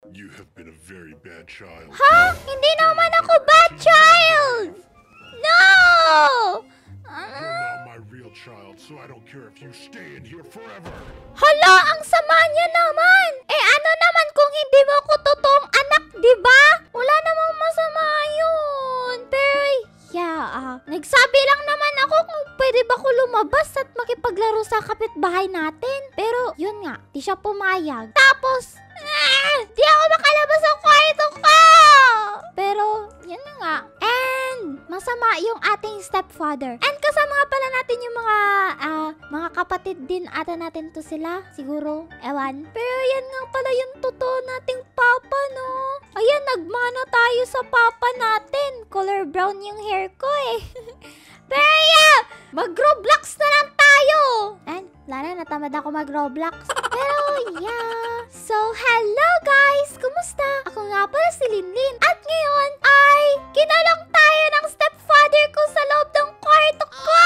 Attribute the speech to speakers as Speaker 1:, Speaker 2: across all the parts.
Speaker 1: You have been a very bad child.
Speaker 2: Ha? Hindi naman ako bad child! No!
Speaker 1: You're not my real child, so I don't care if you stay in here forever.
Speaker 2: Hala, ang sama niya naman! Eh ano naman kung hindi mo ko totoong anak, di ba? Wala namang masama yun. Pero, nagsabi lang naman ako kung pwede ba ko lumabas at makipaglaro sa kapitbahay natin. Pero, yun nga, di siya pumayag. Tapos, di ako makalabas sa kwarto ko! Pero, yun nga. And, masama yung ating stepfather. And kasama nga pala natin yung mga kapatid din ata natin to sila. Siguro, ewan. Pero yan nga pala yung totoo nating papa, no? Ayan, nagmana tayo sa papa natin. Color brown yung hair ko eh. Pero yeah, mag-Roblox na lang tayo. And, Lara, natamad ako mag-Roblox. Pero yeah. So, hello guys! Kumusta? Ako nga pala si Linlin. At ngayon ay kinalong tayo ng stepfather ko sa loob ng kwarto ko!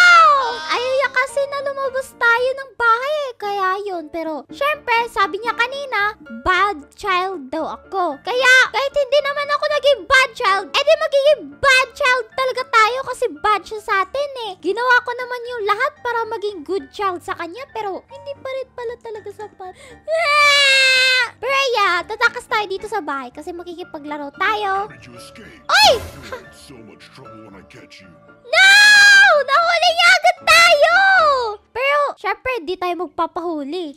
Speaker 2: Ayaw niya kasi na lumabas tayo ng bahay eh. Kaya yun. Pero, syempre, sabi niya kanina, bad child daw ako. Kaya, kahit hindi naman ako naging bad child, edi magiging bad child talaga tayo kasi bad siya sa atin eh. Ginawa ko naman yung lahat para maging good child sa kanya, pero hindi pa rin pala talaga sapat. Pero yeah, tatakas tayo dito sa bahay kasi makikipaglaro tayo.
Speaker 1: How did you escape?
Speaker 2: Oy!
Speaker 1: You're in so much trouble when I catch you.
Speaker 2: No! Nahuli niya agad tayo! Pero, syempre, di tayo magpapahuli.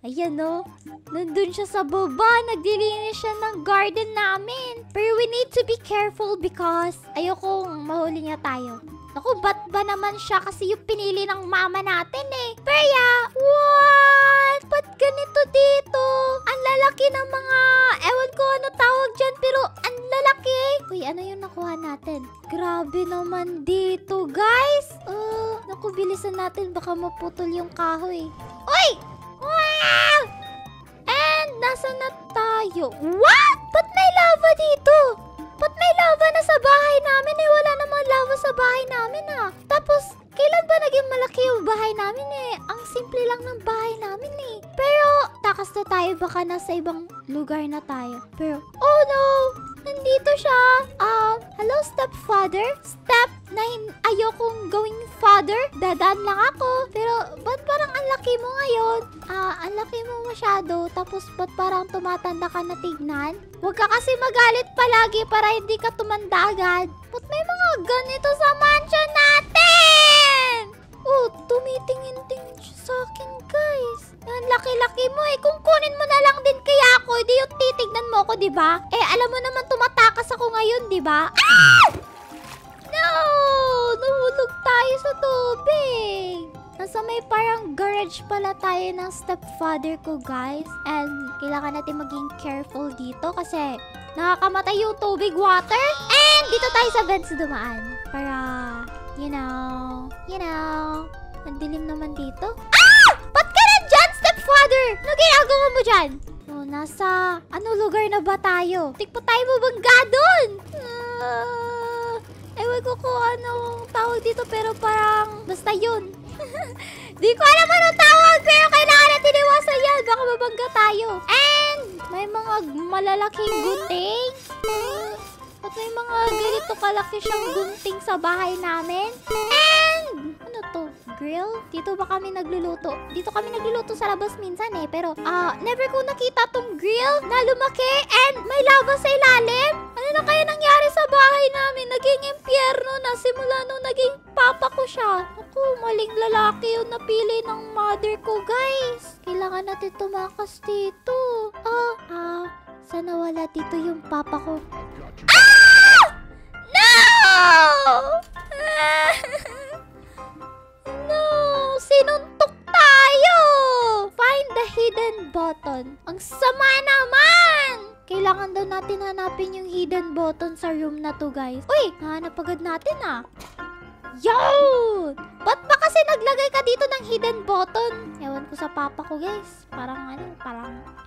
Speaker 2: Ayan no, nandun siya sa baba, nagdilinis siya ng garden namin. Pero we need to be careful because ayokong mahuli niya tayo. Naku, ba't ba naman siya? Kasi yung pinili ng mama natin eh. Pero yeah, what? Ba't ganito dito? Ang lalaki ng mga, ewan ko ano tawag dyan, pero ang lalaki. Uy, ano yung nakuha natin? Grabe naman dito, guys. Naku, bilisan natin. Baka maputol yung kahoy. Uy! Wow! And, nasa na tayo? What? Ba't may lava dito? Ba't may lava na sa bahay namin eh? Wala namang lava sa bahay namin ah. Tapos, kailan ba naging malaki yung bahay namin eh? Ang simple lang ng bahay namin eh. Pero, takas na tayo. Baka nasa ibang lugar na tayo. Pero, oh no! Nandito siya. Hello stepfather? Step na ayokong gawing father. Dadaan lang ako. Pero, ba't parang ang laki mo ngayon? Ang laki mo masyado. Tapos, ba't parang tumatanda ka na tignan? Huwag ka kasi magalit palagi para hindi ka tumanda agad. Ba't may mga ganito sa mansion natin? Tumitingin-tingin siya sa akin, guys. Ang laki-laki mo eh. Kung kunin mo na lang din kaya ako, di yung titignan mo ako, di ba? Eh, alam mo naman tumatakas ako ngayon, di ba? Ah! No! Nahulog tayo sa tubig. Nasa may parang garage pala tayo ng stepfather ko, guys. And kailangan natin maging careful dito kasi nakakamatay yung tubig water. And dito tayo sa vents dumaan. Para, you know. Ang dilim naman dito. Ah! Ba't ka nandyan, stepfather? Ano ginagawa mo dyan? Nasa, lugar na ba tayo? Tik pa tayo mabangga dun. Ewan ko kung anong tawag dito pero parang basta yun. Di ko alam anong tawag pero kailangan natin iwasan yan. Baka mabangga tayo. And may mga malalaking gunting. At may mga ganito kalaki siyang gunting sa bahay namin. And ano to? Grill? Dito ba kami nagluluto? Dito kami nagluluto sa labas minsan eh. Pero never ko nakita tong grill na lumaki and may lava sa ilalim. Ano na kaya nangyari sa bahay namin? Naging impyerno na simula nung naging papa ko siya. Ako, maling lalaki yung napili ng mother ko, guys. Kailangan natin tumakas dito. Sana wala dito yung papa ko. Ah! No! No! Sinuntok tayo! Find the hidden button. Ang sama naman! Kailangan daw natin hanapin yung hidden button sa room na to, guys. Uy! Nahanap agad natin ah. Yun! Ba't ba kasi naglagay ka dito ng hidden button? Ewan ko sa papa ko, guys. Parang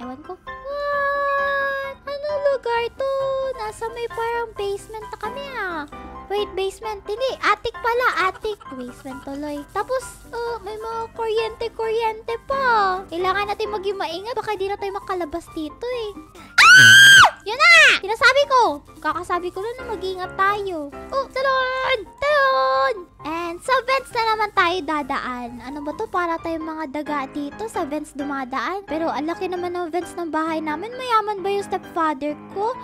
Speaker 2: ewan ko. What? Anong lugar to? Nasa may parang basement na kami ah. Wait, basement. Hindi, attic pala. Attic. Basement tuloy. Tapos, may mga kuryente pa. Kailangan natin maging maingat. Baka di na tayo makalabas dito eh. Ah! Sinasabi ko! Kakasabi ko lang na mag-ingat tayo. Oh, talon! Talon! And sa vents na naman tayo dadaan. Ano ba to? Para tayong mga daga dito sa vents dumadaan. Pero ang laki naman ng vents ng bahay namin. Mayaman ba yung stepfather ko?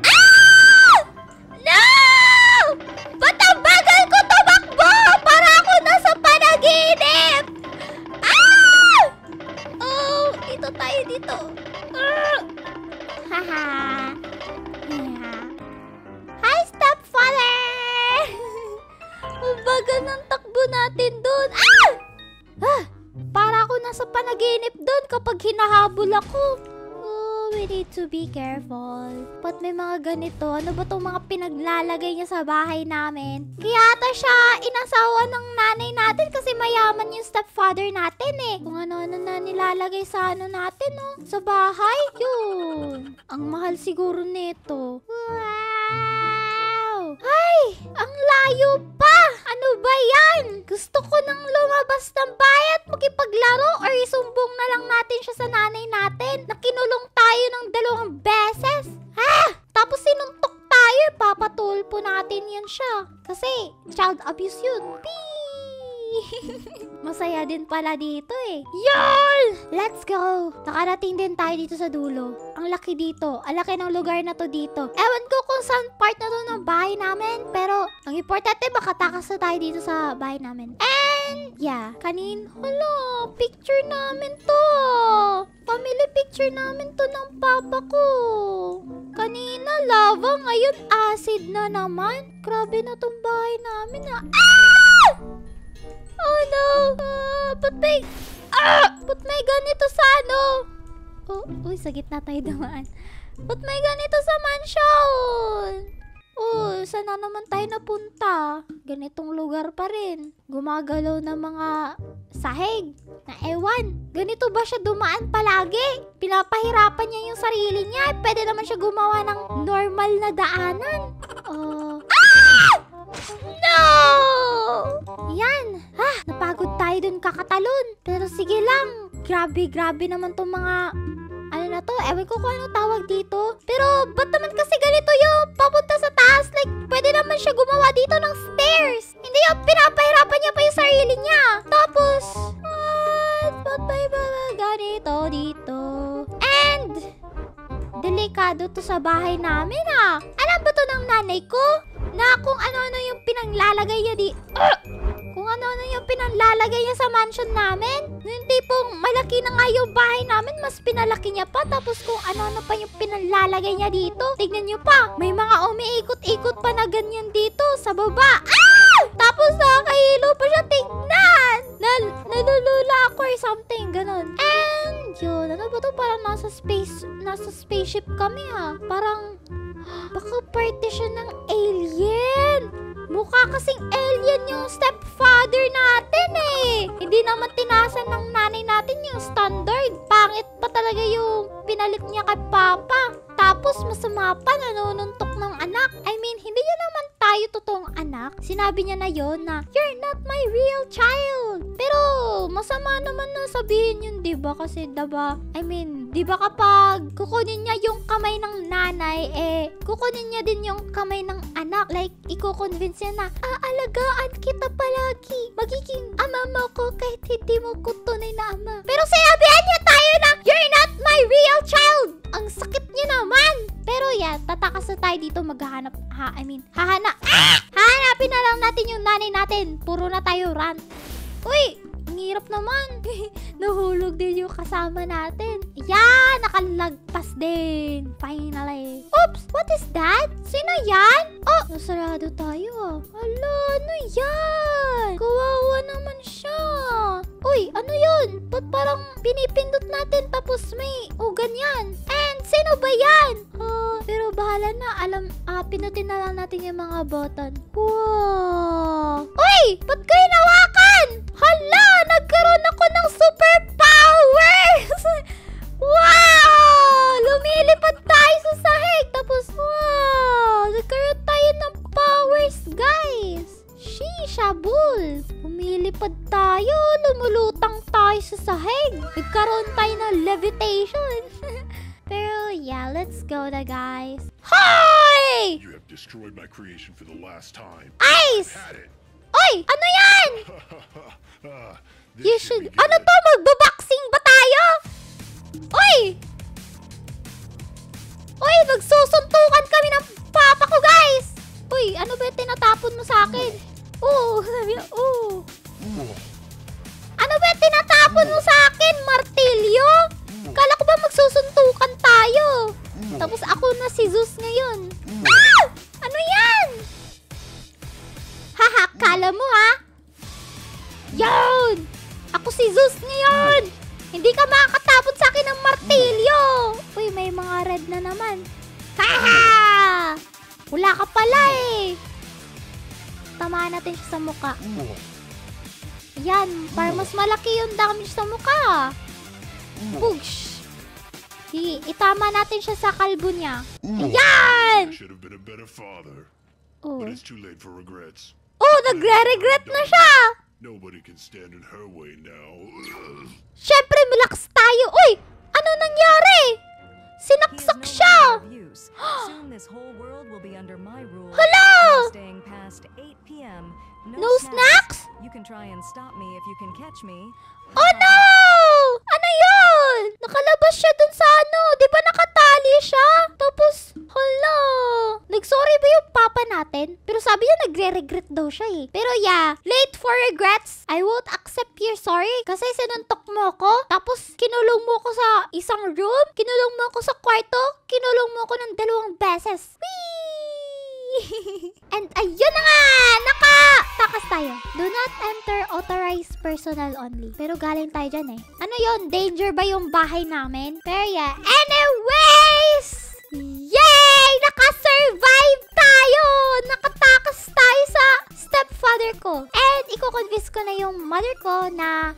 Speaker 2: Ah! No! Ba't ang bagal ko tumakbo? Para ako nasa panaginip! Ah! Oh, dito tayo dito. Haha. Yeah. Hi, stepfather! Ang bagal ng takbo natin dun. Ah! Ah! Para ako nasa panaginip dun kapag hinahabol ako. Oh, we need to be careful. Ba't may mga ganito? Ano ba itong mga pinaglalagay niya sa bahay namin? Kaya ata siya inasawa ng nanay natin kasi mayaman yung stepfather natin eh. Kung ano-ano na nilalagay sa ano natin, oh. Sa bahay, yun. Ang mahal siguro nito. Wow! Ay! Ang layo pa! Ano ba yan? Gusto ko nang lumabas ng bahay at makipaglaro or isumbong na lang natin siya sa nanay natin na kinulong tayo ng 2 beses. Ah! Tapos sinuntok tayo. Papatulpo natin yan siya. Kasi child abuse yun. Masaya din pala dito eh. Yun! Let's go! Nakarating din tayo dito sa dulo. Ang laki dito. Ang laki ng lugar na to dito. Ewan ko kung saan part na to ng bahay namin. Pero ang importante makatakas na tayo dito sa bahay namin. And yeah, hala, picture namin to. Family picture namin to ng papa ko. Kanina lava, ngayon acid na naman. Grabe na tong bahay namin ah. Ah! Oh no! Ba't may ganito sa ano? Oh, uy, sa gitna tayo dumaan. Ba't may ganito sa mansion? Oh, saan na naman tayo napunta? Ganitong lugar pa rin. Gumagalaw na mga sahig. Na ewan. Ganito ba siya dumaan palagi? Pinapahirapan niya yung sarili niya. Pwede naman siya gumawa ng normal na daanan. Ah! No! Yan. Napagod tayo dun kakatalon. Pero sige lang. Grabe naman tong mga... Ano na to? Ewan ko kung ano tawag dito. Pero ba't naman kasi ganito yung papunta sa taas? Like, pwede naman siya gumawa dito ng stairs. Hindi yung pinapahirapan niya pa yung sarili niya. Tapos, ba't may mga ganito dito? And, delikado to sa bahay namin ah. Alam ba to ng nanay ko? Na kung ano-ano yung pinanglalagay niya kung ano-ano yung pinanglalagay niya sa mansion namin. Yung tipong malaki na nga yung bahay namin, mas pinalaki niya pa. Tapos kung ano-ano pa yung pinanglalagay niya dito. Tignan niyo pa, may mga umiikot-ikot pa na ganyan dito sa baba. Ah! Tapos nakakahilo pa siya tignan. Nalulula ako or something, ganun. And yun, ano ba to? Parang nasa spaceship kami ha. Parang baka partition ng alien. Mukha kasing alien yung stepfather natin eh. Hindi naman tinasan ng nanay natin yung standard. Pangit pa talaga yung pinalit niya kay Papa. Tapos masama pa, nanununtok ng anak. I mean, hindi niya naman tayo totoong anak. Sinabi niya na yon na, "You're not my real child." Pero masama naman na sabihin yun, diba? Kasi diba, I mean, diba kapag kukunin niya yung kamay ng nanay, kukunin niya din yung kamay ng anak. Like, iko-convince niya na, aalagaan kita palagi. Magiging ama mo ko kahit hindi mo ko tunay na ama. Pero sinabihan niya tayo na, "You're not my real child." Ang sakit niya naman. Pero yeah, tatakas na tayo dito maghahanap. Hahanapin na lang natin yung nanay natin. Puro na tayo rant. Uy, ang hirap naman. Nahulog din yung kasama natin. Yeah, nakalagpas din. Finally. Oops, what is that? Sino yan? Oh, nasarado tayo ah. Hala, ano yan? Kawawa naman siya. Uy, ano yun? Ba't parang pinipindot natin tapos may ganyan? And sino ba yan? Pero bahala na. Pinutin na lang natin yung mga button. Wow! Uy! Ba't ko hinawakan? Hala! Nagkaroon ako ng superpowers! Wow! Lumilipad tayo sa sahig. Tapos, wow! Nagkaroon tayo ng powers, guys. Shabul! Lumilipad tayo. Lumulutang tayo sa sahig. Nagkaroon tayo ng levitation. Pero yeah, let's go na guys. Ha!
Speaker 1: You have destroyed my creation for the last time.
Speaker 2: Ice!
Speaker 1: Had it.
Speaker 2: Oy! Ano yan?
Speaker 1: This
Speaker 2: You
Speaker 1: should
Speaker 2: should...
Speaker 1: be
Speaker 2: Ano
Speaker 1: good.
Speaker 2: to? Magbaboxing ba tayo? Oy! Oy! Nagsusuntukan kami ng papa ko, guys! Uy! Ano ba yung tinatapon mo sa akin? Oo! Sabi niya, oo! Ano ba yung tinatapon mo sa akin? Martilyo? Kala ko ba magsusuntukan tayo? Tapos ako na si Zeus ngayon. Ah! Ano yan? Haha, kala mo ha? Yun! Ako si Zeus ngayon! Hindi ka makakatapon sa akin ng martilyo! Uy, may mga red na naman. Haha! Wala ka pala eh! Tamaan natin siya sa mukha. Yan, para mas malaki yung damage sa mukha. Push! Itama natin siya sa kalbo niya. Ayan!
Speaker 1: I should have been a better father.
Speaker 2: Oh,
Speaker 1: But it's too late for regrets.
Speaker 2: oh nagre-regret na siya!
Speaker 1: Nobody can stand in her way now.
Speaker 2: Siyempre, malakas tayo. Uy! Ano nangyari? Sinaksak siya!
Speaker 3: Soon this whole world will be under my rule.
Speaker 2: Hello!
Speaker 3: No staying past 8 p.m.
Speaker 2: No snacks?
Speaker 3: You can try and stop me if you can catch me.
Speaker 2: Oh no! Ano yun? Nakalabas siya dun sa ano. Di ba nakatali siya? Tapos, hala. Nag-sorry ba yung papa natin? Pero sabi niya nagre-regret daw siya eh. Pero yeah, late for regrets. I won't accept your sorry. Kasi sinuntok mo ko. Tapos, kinulong mo ko sa isang room. Kinulong mo ko sa kwarto. Kinulong mo ko ng 2 beses. Whee! And ayun na nga! Takas tayo. Do not enter authorized personnel only. Pero galing tayo dyan eh. Ano yon? Danger ba yung bahay namin? Pero yeah. Anyways! Yay! Nakasurvive tayo! Nakatakas tayo sa stepfather ko. And iko-convince ko na yung mother ko na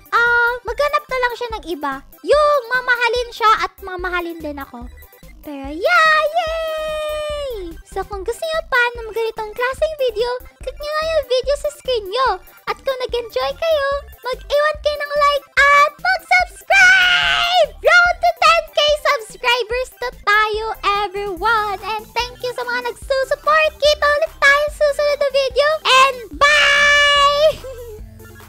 Speaker 2: maghanap na lang siya ng iba. Yung mamahalin siya at mamahalin din ako. Pero yeah! Yay! So kung gusto nyo pa ng ganitong klaseng video, click nyo nga yung video sa screen nyo. At kung nag-enjoy kayo, mag-iwan kayo ng like at mag-subscribe!